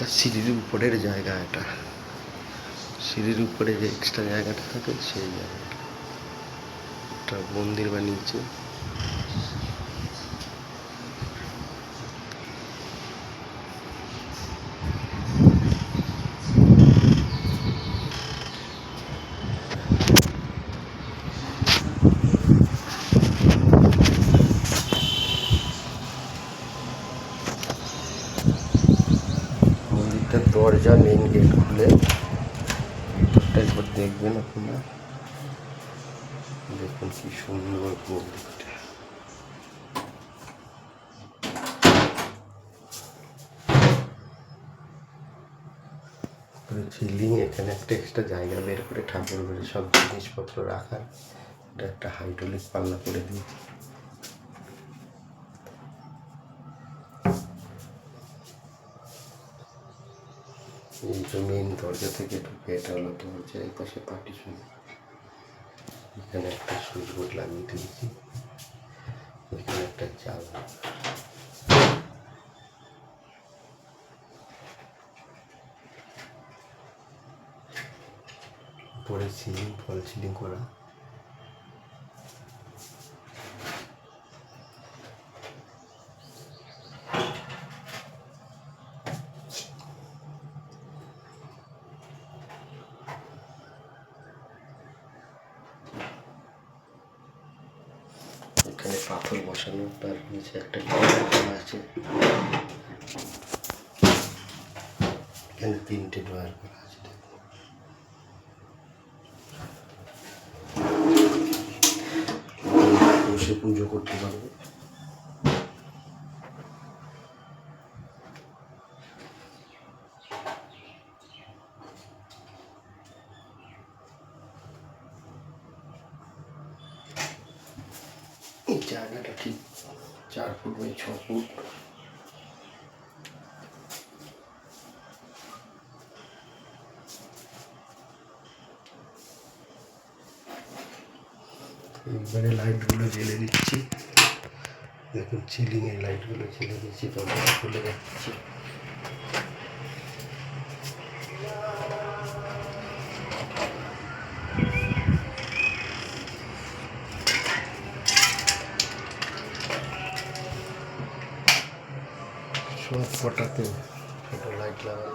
এটা সিঁড়ির উপরের জায়গা, এটা সিঁড়ির উপরে যে এক্সট্রা জায়গাটা থাকে সেই জায়গাটা, একটা মন্দির বানিয়েছে। মন্দিরটার দরজা মেইন গেট খুলে ভিতরটা একবার দেখবেন আপনারা, দেখুন কি সুন্দর মন্দিরটা। সিলিং, এখানে একটা এক্সট্রা জায়গা বের করে ঠাকুর ঘরে সব জিনিসপত্র রাখার, এটা একটা হাইড্রোলিক পাল্লা করে দিয়েছি। এই তো মেইন দরজা থেকে ঢুকে, এটা হলো দরজা, এই পাশে পার্টিশন, এখানে একটা সুইচ বোর্ড লাগিয়ে দিয়েছি, এখানে একটা জানলা। পরে সিলিং, ফল সিলিং করা। এখানে পাথর বসানো, তার নিচে একটা ড্রয়ার আছে, এখানে 3টে ড্রয়ার করা আছে। বসে পুজো করতে পারবে। এই জায়গাটা ঠিক 4 ফুট বাই 6 ফুট। এবারে লাইটগুলো জ্বেলে দিচ্ছি, দেখুন সিলিংয়ের লাইটগুলো জ্বেলে দিচ্ছি, দরজা খুলে যাচ্ছে। সব কটাতে ছোটো লাইট লাগাই।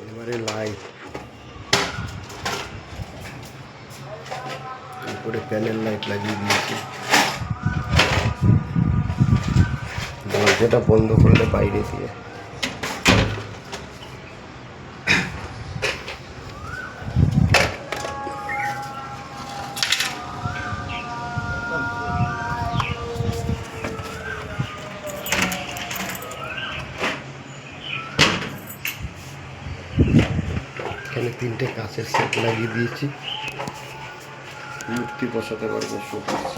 এবারে লাইট, উপরে প্যানেল লাইট লাগিয়ে দিয়েছি। দরজাটা বন্ধ করলে বাইরে দিয়ে এখানে 3টে কাঁচের সেট লাগিয়ে দিয়েছি, মূর্তি বসাতে পারবে শোপিস।